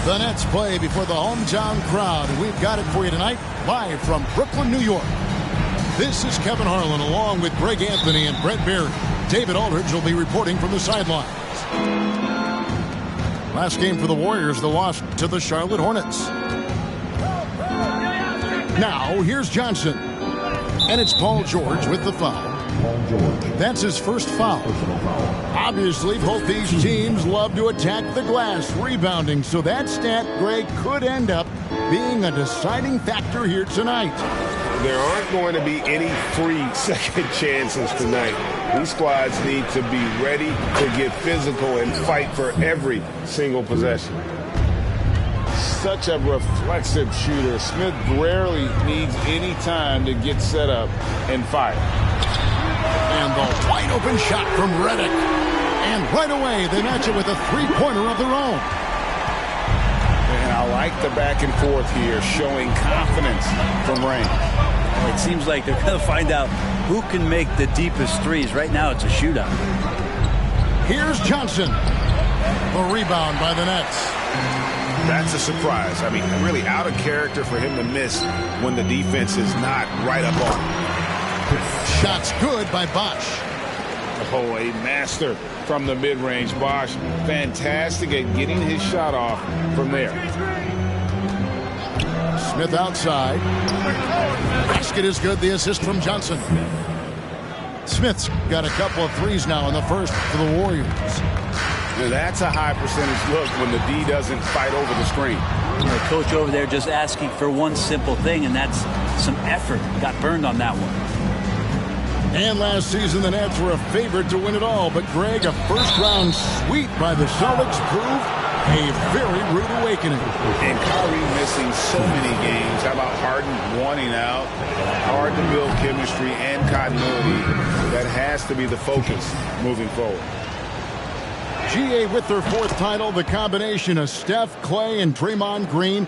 The Nets play before the hometown crowd, and we've got it for you tonight, live from Brooklyn, New York. This is Kevin Harlan along with Greg Anthony and Brett Berry. David Aldridge will be reporting from the sidelines. Last game for the Warriors, the loss to the Charlotte Hornets. Now, here's Johnson. And it's Paul George with the foul. That's his first foul. Obviously, both these teams love to attack the glass, rebounding, so that stat, Greg, could end up being a deciding factor here tonight. There aren't going to be any free second chances tonight. These squads need to be ready to get physical and fight for every single possession. Such a reflexive shooter. Smith rarely needs any time to get set up and fire. And the wide open shot from Redick. And right away, they match it with a three-pointer of their own. And I like the back and forth here, showing confidence from range. It seems like they're going to find out who can make the deepest threes. Right now, it's a shootout. Here's Johnson. A rebound by the Nets. That's a surprise. I mean, really out of character for him to miss when the defense is not right up on him. Shots good by Bosh. Oh, a master from the mid-range. Bosh, fantastic at getting his shot off from there. Smith outside. Basket is good. The assist from Johnson. Smith's got a couple of threes now in the first for the Warriors. Now that's a high percentage look when the D doesn't fight over the screen. The coach over there just asking for one simple thing, and that's some effort. Got burned on that one. And last season, the Nets were a favorite to win it all. But, Greg, a first-round sweep by the Celtics proved a very rude awakening. And Kyrie missing so many games. How about Harden wanting out? Hard to build chemistry and continuity. That has to be the focus moving forward. GA with their fourth title, the combination of Steph, Clay, and Draymond Green,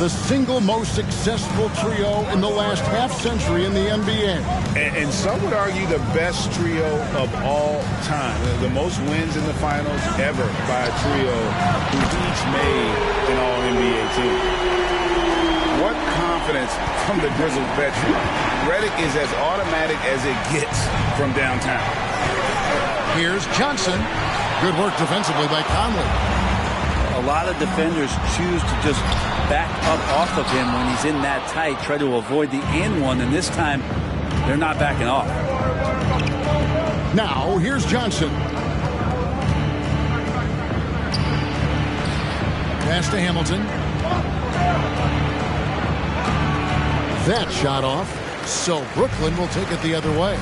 the single most successful trio in the last half-century in the NBA. And some would argue the best trio of all time. The most wins in the finals ever by a trio who's each made an All-NBA team. What confidence from the grizzled veteran. Redick is as automatic as it gets from downtown. Here's Johnson. Good work defensively by Conley. A lot of defenders choose to just back up off of him when he's in that tight, try to avoid the and one, and this time they're not backing off. Now, here's Johnson. Pass to Hamilton. That shot off, so Brooklyn will take it the other way.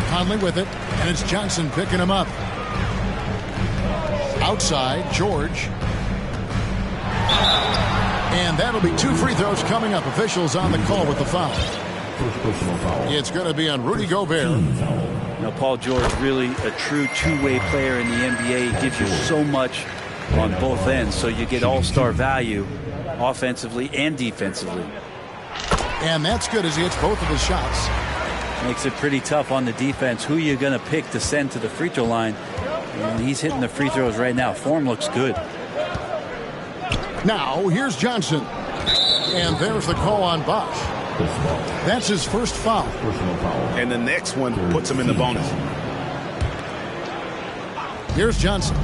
Conley with it, and it's Johnson picking him up. Outside, George. And that'll be 2 free throws coming up. Officials on the call with the foul. It's going to be on Rudy Gobert. Now, Paul George, really a true two-way player in the NBA. He gives you so much on both ends, so you get all-star value offensively and defensively. And that's good as he hits both of his shots. Makes it pretty tough on the defense. Who you're going to pick to send to the free throw line. And he's hitting the free throws right now. Form looks good. Now, here's Johnson. And there's the call on Bosh. That's his first foul. And the next one puts him in the bonus. Here's Johnson.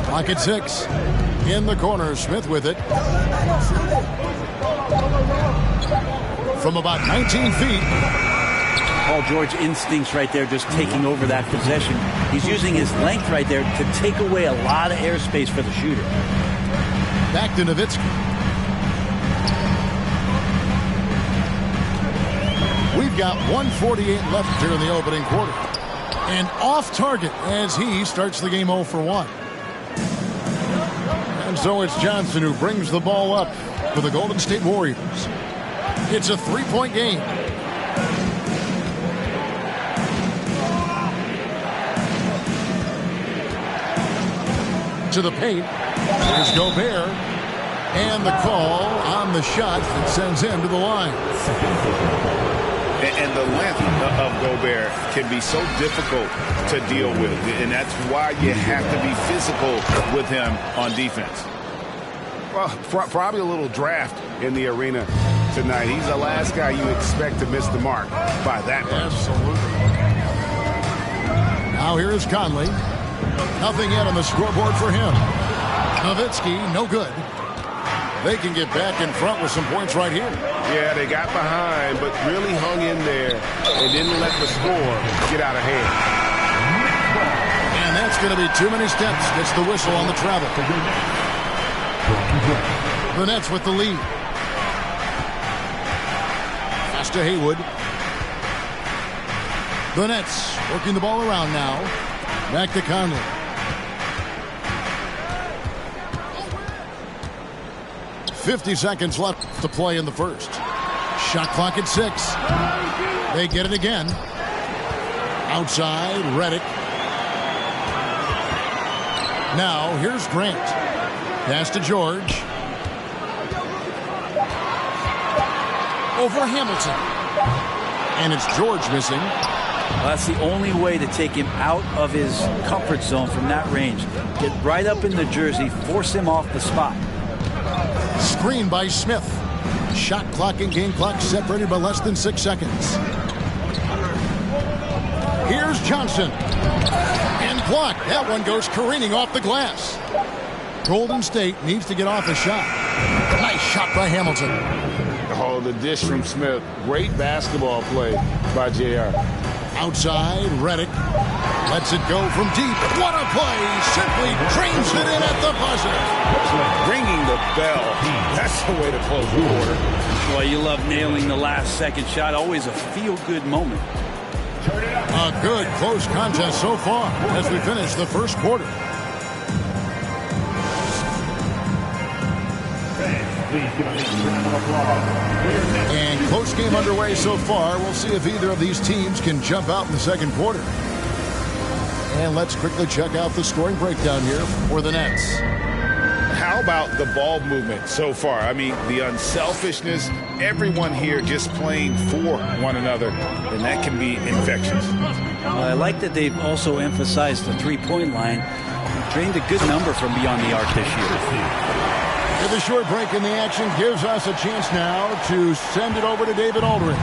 Pocket 6. In the corner, Smith with it. From about 19 feet. Paul George instincts right there, just taking over that possession. He's using his length right there to take away a lot of airspace for the shooter. Back to Nowitzki. We've got 1:48 left here in the opening quarter. And off target as he starts the game 0 for 1. And so it's Johnson who brings the ball up for the Golden State Warriors. It's a 3-point game. To the paint. Here's Gobert. And the call on the shot that sends him to the line. And the length of Gobert can be so difficult to deal with. And that's why you have to be physical with him on defense. Well, probably a little draft in the arena tonight. He's the last guy you expect to miss the mark by that much. Absolutely. Now here is Conley. Nothing yet on the scoreboard for him. Nowitzki, no good. They can get back in front with some points right here. Yeah, they got behind, but really hung in there and didn't let the score get out of hand. And that's going to be too many steps. Gets the whistle on the travel. The Nets with the lead. Pass to Haywood. The Nets working the ball around now. Back to Conley. .50 seconds left to play in the first. Shot clock at 6. They get it again. Outside, Redick. Now, here's Grant. Pass to George. Over Hamilton. And it's George missing. Well, that's the only way to take him out of his comfort zone from that range. Get right up in the jersey, force him off the spot. Screen by Smith. Shot clock and game clock separated by less than 6 seconds. Here's Johnson. And blocked. That one goes careening off the glass. Golden State needs to get off a shot. Nice shot by Hamilton. Oh, the dish from Smith. Great basketball play by JR. Outside, Redick. Lets it go from deep. What a play! Simply drains it in at the buzzer. Ringing the bell. That's the way to close the quarter. Boy, you love nailing the last second shot. Always a feel-good moment. A good close contest so far as we finish the first quarter. And close game underway so far. We'll see if either of these teams can jump out in the second quarter. And let's quickly check out the scoring breakdown here for the Nets. How about the ball movement so far? I mean, the unselfishness, everyone here just playing for one another, and that can be infectious. I like that they've also emphasized the three-point line. Drained a good number from beyond the arc this year. The short break in the action gives us a chance now to send it over to David Aldridge.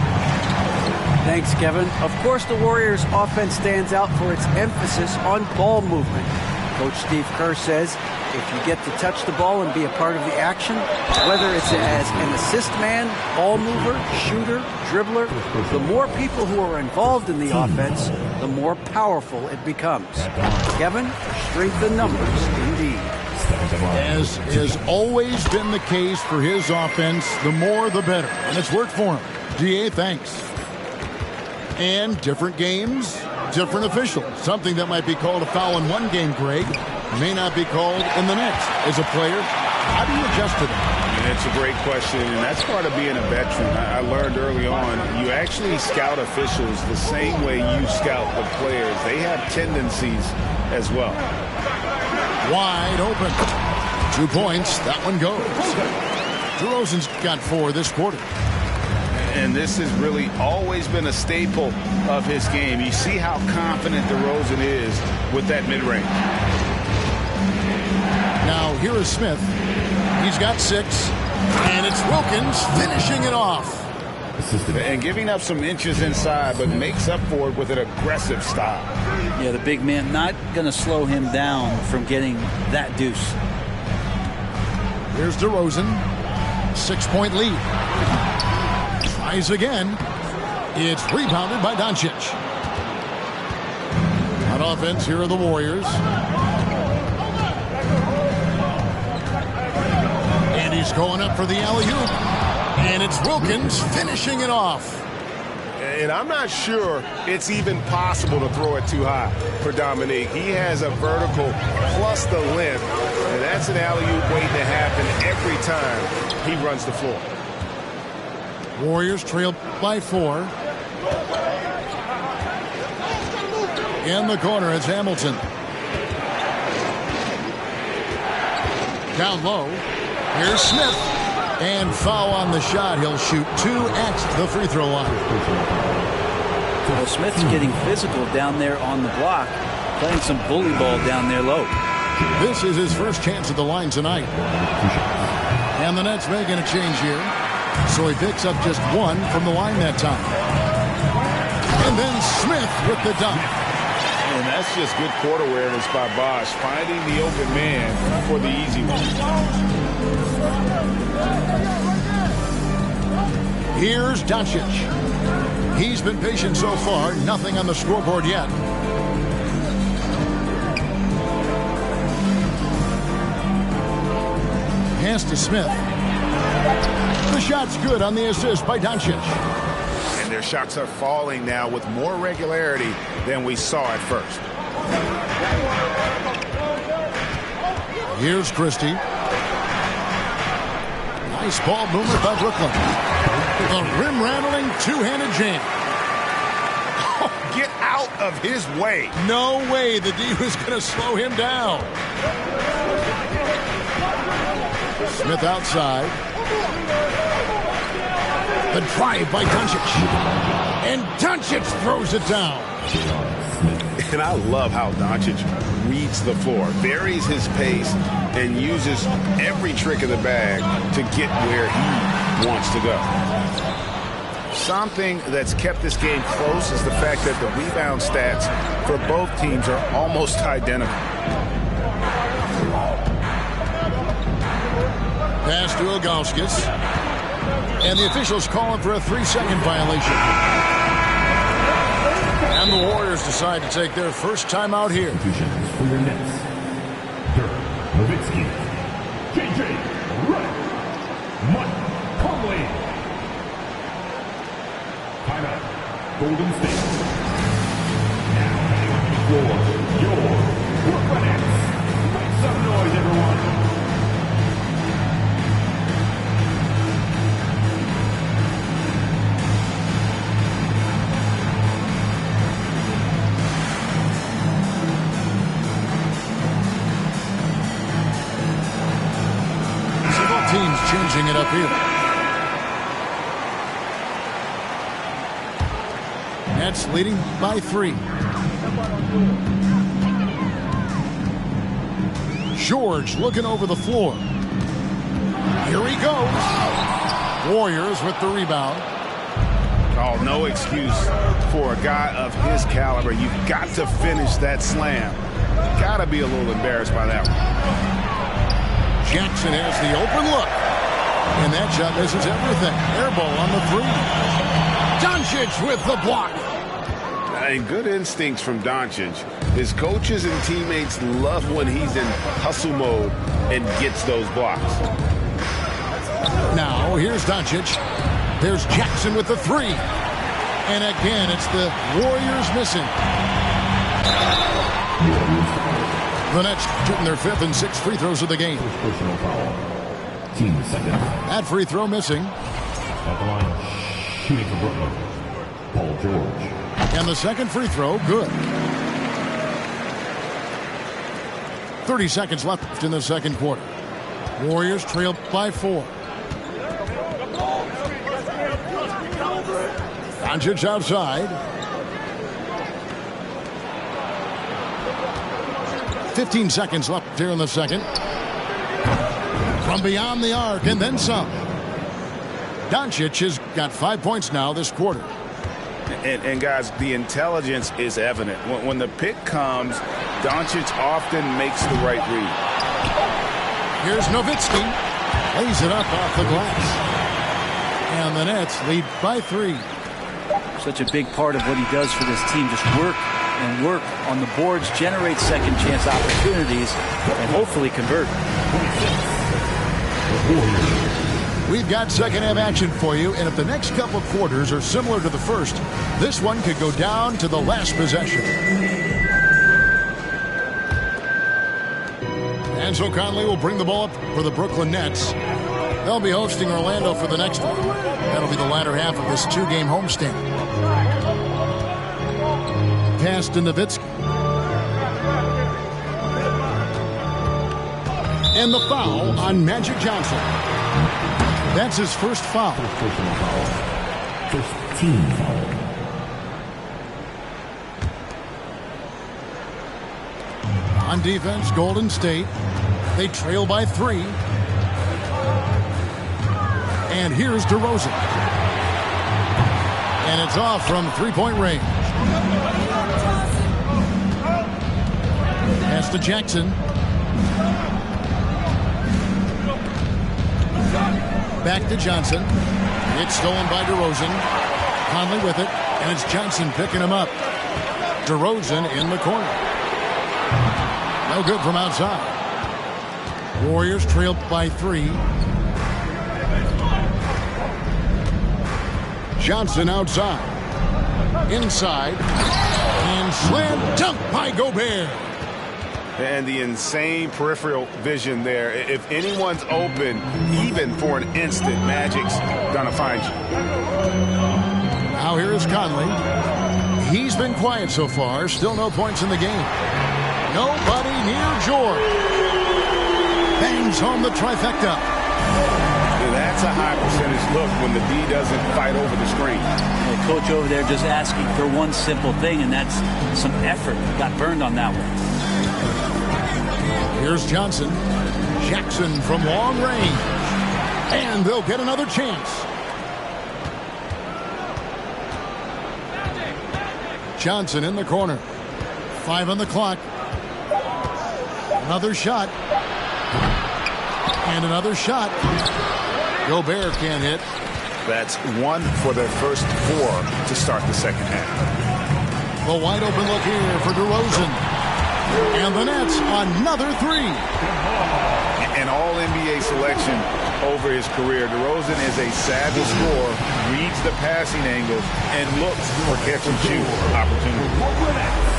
Thanks, Kevin. Of course, the Warriors' offense stands out for its emphasis on ball movement. Coach Steve Kerr says if you get to touch the ball and be a part of the action, whether it's as an assist man, ball mover, shooter, dribbler, the more people who are involved in the offense, the more powerful it becomes. Kevin, strength in numbers, indeed. As has always been the case for his offense, the more the better. And it's worked for him. DA, thanks. And different games, different officials. Something that might be called a foul in one game, Greg, may not be called in the next. As a player, how do you adjust to that? I mean, it's a great question, and that's part of being a veteran. I learned early on, you actually scout officials the same way you scout the players. They have tendencies as well. Wide open. 2 points. That one goes. DeRozan's got 4 this quarter. And this has really always been a staple of his game. You see how confident DeRozan is with that mid-range. Now, here is Smith. He's got 6. And it's Wilkins finishing it off. And giving up some inches inside, but makes up for it with an aggressive style. Yeah, the big man not going to slow him down from getting that deuce. Here's DeRozan. 6-point lead. Tries again. It's rebounded by Doncic. On offense, here are the Warriors. And he's going up for the alley-oop. And it's Wilkins finishing it off. And I'm not sure it's even possible to throw it too high for Dominique. He has a vertical plus the length, and that's an alley-oop waiting to happen every time he runs the floor. Warriors trail by 4. In the corner, it's Hamilton. Down low. Here's Smith. And foul on the shot. He'll shoot 2 at the free throw line. Well, Smith's getting physical down there on the block, playing some bully ball down there low. This is his first chance at the line tonight. And the Nets making a change here. So he picks up just 1 from the line that time. And then Smith with the dunk. And that's just good court awareness by Bosh, finding the open man for the easy one. Here's Doncic. He's been patient so far. Nothing on the scoreboard yet. Pass to Smith. The shot's good on the assist by Doncic. And their shots are falling now with more regularity than we saw at first. Here's Christie. Nice ball movement by Brooklyn. A rim-rattling two-handed jam. Oh, get out of his way. No way the D was going to slow him down. Smith outside. The drive by Doncic. And Doncic throws it down. And I love how Doncic reads the floor, varies his pace, and uses every trick of the bag to get where he wants to go. Something that's kept this game close is the fact that the rebound stats for both teams are almost identical. Pass to Ilgauskas. And the officials calling for a 3-second violation. And the Warriors decide to take their first time out here. For your Nets, Dirk Nowitzki, JJ Redick, Mike Conley. Timeout, Golden State. Now heading on the floor, your Brooklyn Nets. Make some noise, everyone. Teams changing it up here. Nets leading by 3. George looking over the floor. Here he goes. Warriors with the rebound. Oh, no excuse for a guy of his caliber. You've got to finish that slam. Got to be a little embarrassed by that one. Jackson has the open look. And that shot misses everything. Air ball on the 3. Doncic with the block. And good instincts from Doncic. His coaches and teammates love when he's in hustle mode and gets those blocks. Now, here's Doncic. There's Jackson with the 3. And again, it's the Warriors missing. The Nets shooting their 5th and 6th free throws of the game. Personal foul. Team second. That free throw missing. At the line, shooting for Brooklyn, Paul George. And the second free throw, good. 30 seconds left in the second quarter. Warriors trail by 4. Doncic outside. 15 seconds left here in the second. From beyond the arc and then some. Doncic has got 5 points now this quarter. And guys, the intelligence is evident. When the pick comes, Doncic often makes the right read. Here's Nowitzki. Lays it up off the glass. And the Nets lead by 3. Such a big part of what he does for this team. Just work and work on the boards, generate second chance opportunities, and hopefully convert. We've got second half action for you, and if the next couple quarters are similar to the first, this one could go down to the last possession. And so Conley will bring the ball up for the Brooklyn Nets. They'll be hosting Orlando for the next one. That'll be the latter half of this 2-game homestand. Pass to Nowitzki. And the foul on Magic Johnson. That's his first foul. First team foul. On defense, Golden State. They trail by 3. And here's DeRozan. And it's off from three-point range. Pass to Jackson. Back to Johnson. It's stolen by DeRozan. Conley with it. And it's Johnson picking him up. DeRozan in the corner. No good from outside. Warriors trailed by 3. Johnson outside. Inside. And slam dunk by Gobert. And the insane peripheral vision there. If anyone's open, even for an instant, Magic's gonna find you. Now here is Conley. He's been quiet so far. Still no points in the game. Nobody near George. Bangs home the trifecta. That's a high percentage look when the D doesn't fight over the screen. The coach over there just asking for one simple thing, and that's some effort. Got burned on that one. Here's Johnson. Jackson from long range. And they'll get another chance. Johnson in the corner. 5 on the clock. Another shot. And another shot. Gobert can't hit. That's 1 for their first 4 to start the second half. The wide open look here for DeRozan. And the Nets another 3. An all-NBA selection over his career. DeRozan is a savvy scorer, reads the passing angles, and looks for catch-and-shoot opportunities.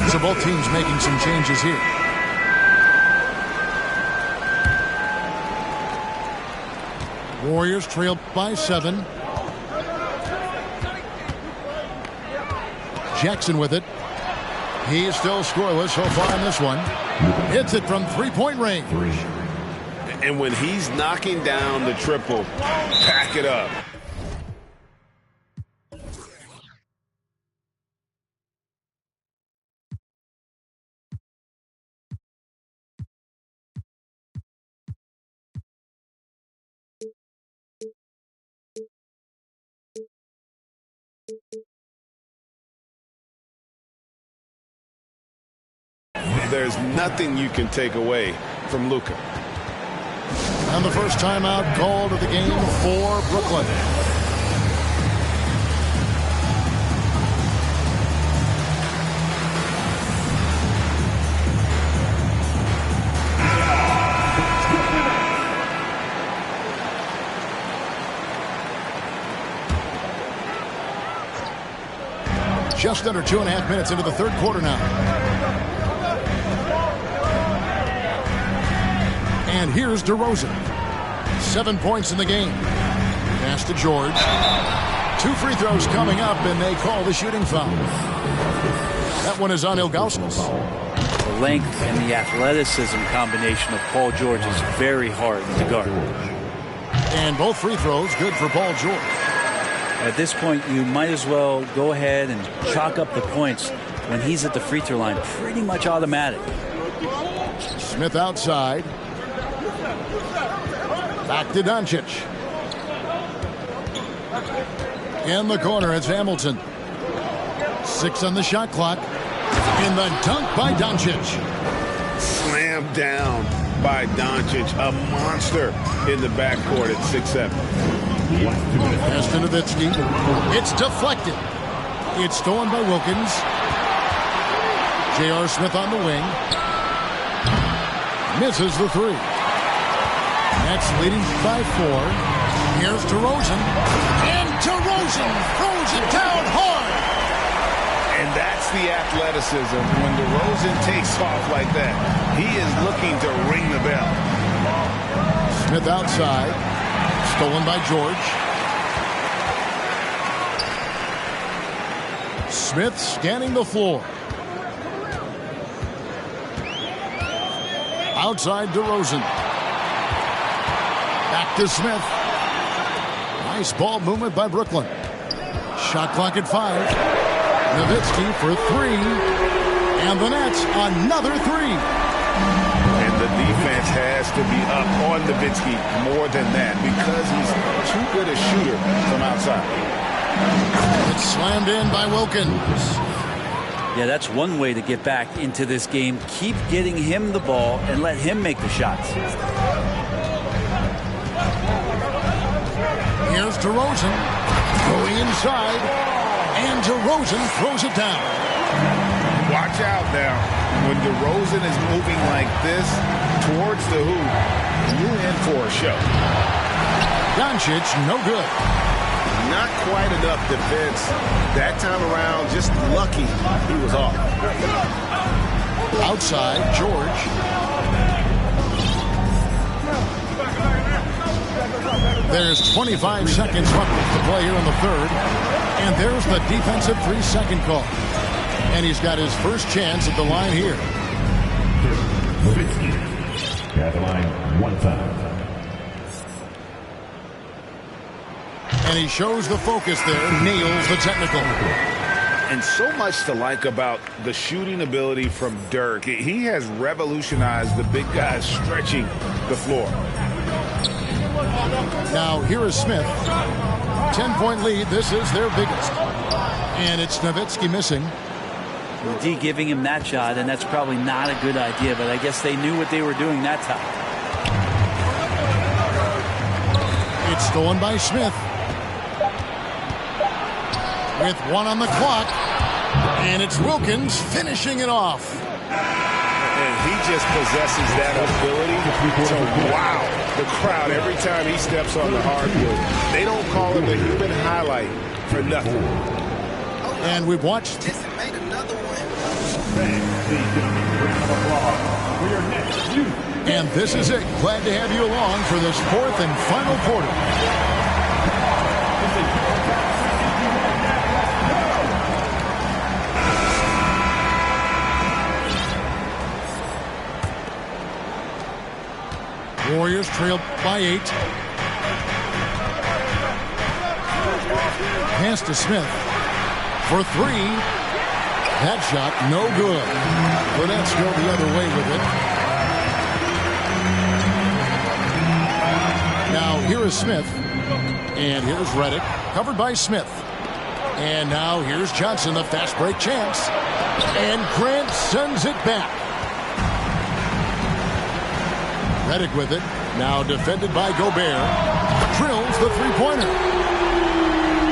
So both teams making some changes here. Warriors trailed by 7. Jackson with it. He is still scoreless so far in this one. Hits it from three-point range. And when he's knocking down the triple, pack it up. There's nothing you can take away from Luka. And the first timeout called of the game for Brooklyn. Just under 2.5 minutes into the third quarter now. And here's DeRozan. 7 points in the game. Pass to George. 2 free throws coming up, and they call the shooting foul. That one is on Ilgauskas. The length and the athleticism combination of Paul George is very hard to guard. And both free throws good for Paul George. At this point, you might as well go ahead and chalk up the points when he's at the free throw line. Pretty much automatic. Smith outside. Back to Doncic. In the corner, it's Hamilton. 6 on the shot clock. In the dunk by Doncic. Slammed down by Doncic. A monster in the backcourt at 6'7". Pass to Nowitzki. It's deflected. It's stolen by Wilkins. J.R. Smith on the wing. Misses the 3. Nets leading by 4. Here's DeRozan. And DeRozan throws it down hard. And that's the athleticism. When DeRozan takes off like that, he is looking to ring the bell. Smith outside. Stolen by George. Smith scanning the floor. Outside DeRozan. Back to Smith. Nice ball movement by Brooklyn. Shot clock at 5. Nowitzki for 3. And the Nets another 3. And the defense has to be up on Nowitzki more than that because he's too good a shooter from outside. It's slammed in by Wilkins. Yeah, that's one way to get back into this game. Keep getting him the ball and let him make the shots. Here's DeRozan going inside, and DeRozan throws it down. Watch out now. When DeRozan is moving like this towards the hoop, you're in for a show. Doncic, no good. Not quite enough defense. That time around, just lucky he was off. Outside, George. There's 25 seconds left to play here in the third. And there's the defensive 3-second call. And he's got his first chance at the line here. Nowitzki. At the line, 1 time. And he shows the focus there, nails the technical. And so much to like about the shooting ability from Dirk. He has revolutionized the big guys stretching the floor. Now here is Smith. 10-point lead. This is their biggest. And it's Nowitzki missing. D giving him that shot, and that's probably not a good idea, but I guess they knew what they were doing that time. It's stolen by Smith. With 1 on the clock. And it's Wilkins finishing it off. And he just possesses that ability to wow the crowd every time he steps on the hardwood. They don't call him the human highlight for nothing. And we've watched. And this is it. Glad to have you along for this 4th and final quarter. Warriors trailed by 8. Pass to Smith for 3. That shot no good. Burnett's go the other way with it. Now here is Smith. And here's Redick. Covered by Smith. And now here's Johnson, the fast break chance. And Grant sends it back. Redick with it. Now defended by Gobert. Drills the three-pointer.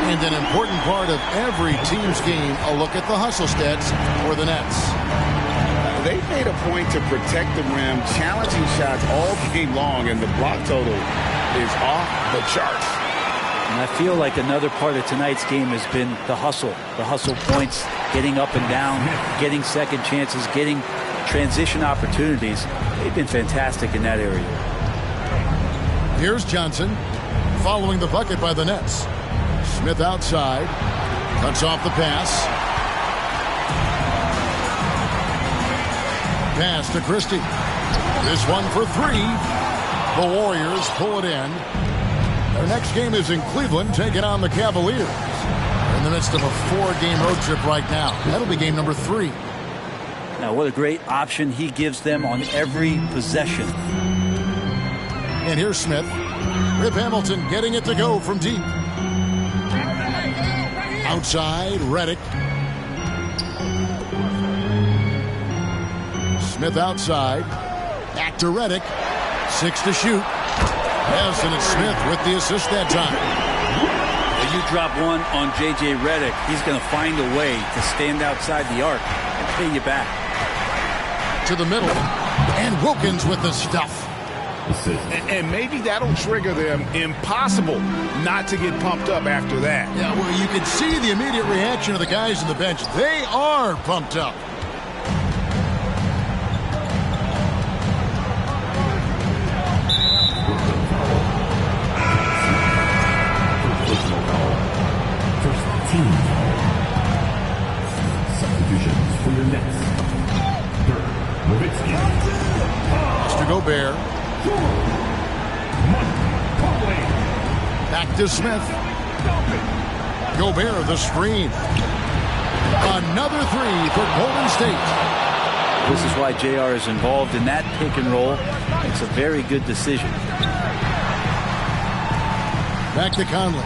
And an important part of every team's game, a look at the hustle stats for the Nets. They made a point to protect the rim, challenging shots all game long, and the block total is off the charts. And I feel like another part of tonight's game has been the hustle points, getting up and down, getting second chances, getting transition opportunities. They've been fantastic in that area. Here's Johnson following the bucket by the Nets. Smith outside. Cuts off the pass. Pass to Christie. This one for 3. The Warriors pull it in. Their next game is in Cleveland, taking on the Cavaliers. They're in the midst of a 4-game road trip right now. That'll be game number 3. Now, what a great option he gives them on every possession. And here's Smith. Rip Hamilton getting it to go from deep. Outside, Redick. Smith outside. Back to Redick. 6 to shoot. Yes, and it's Smith with the assist that time. If you drop one on J.J. Redick, he's going to find a way to stand outside the arc and pay you back. To the middle. And Wilkins with the stuff. And maybe that'll trigger them. Impossible not to get pumped up after that. Yeah, well, you can see the immediate reaction of the guys on the bench. They are pumped up. First team. Substitutions for your next. Dirk Nowitzki. Mr. Gobert. Back to Smith. Gobert the screen. Another 3 for Golden State. This is why JR is involved in that pick and roll. It's a very good decision. Back to Conley.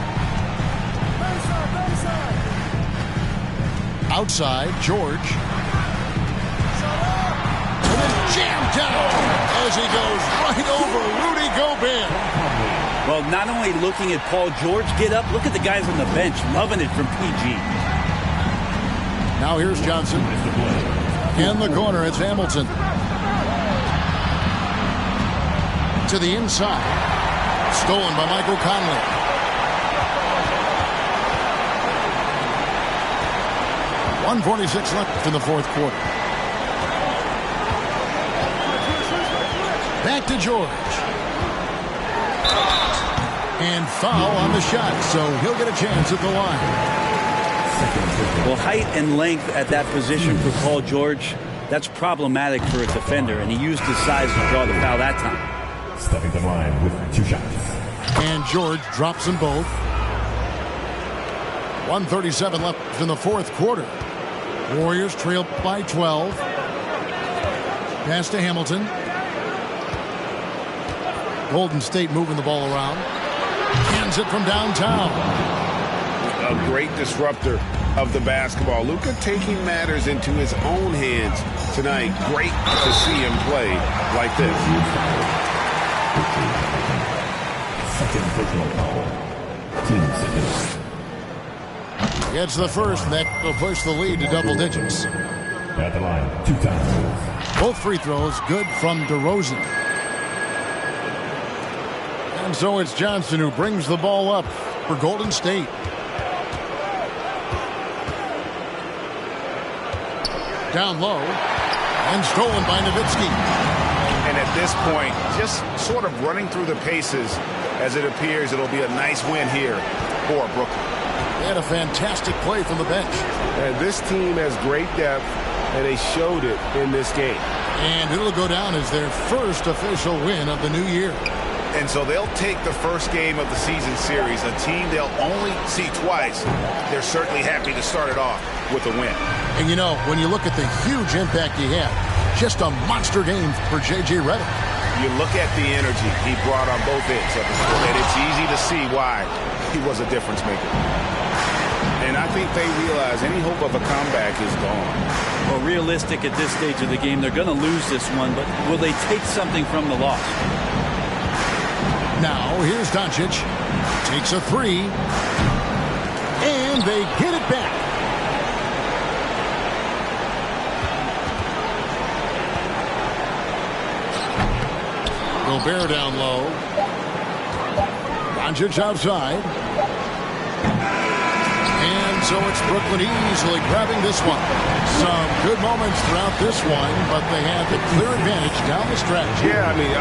Outside, George. And then jammed down as he goes right over Rudy Gobert. Well, not only looking at Paul George get up, look at the guys on the bench loving it from PG. Now here's Johnson. In the corner, it's Hamilton. To the inside. Stolen by Michael Conley. .146 left in the fourth quarter. Back to George. And foul on the shot, so he'll get a chance at the line. Well, height and length at that position for Paul George, that's problematic for a defender, and he used his size to draw the foul that time. Stepping the line with 2 shots. And George drops them both. 1:37 left in the fourth quarter. Warriors trail by 12. Pass to Hamilton. Golden State moving the ball around. Hands it from downtown. A great disruptor of the basketball. Luka taking matters into his own hands tonight. Great to see him play like this. Second personal foul. Team second. Gets the first, and that will push the lead to double digits. At the line, 2 times. Both free throws good from DeRozan. And so it's Johnson who brings the ball up for Golden State. Down low, and stolen by Nowitzki. And at this point, just sort of running through the paces as it appears it'll be a nice win here for Brooklyn. They had a fantastic play from the bench. And this team has great depth, and they showed it in this game. And it'll go down as their first official win of the new year. And so they'll take the first game of the season series, a team they'll only see twice. They're certainly happy to start it off with a win. And you know, when you look at the huge impact he had, just a monster game for J.J. Redick. You look at the energy he brought on both ends of the court, and it's easy to see why he was a difference maker. And I think they realize any hope of a comeback is gone. Well, realistic at this stage of the game, they're going to lose this one, but will they take something from the loss? Now, here's Doncic. Takes a 3. And they get it back. Gobert down low. Doncic outside. And so it's Brooklyn easily grabbing this one. Some good moments throughout this one, but they had the clear advantage down the stretch. Yeah, I mean,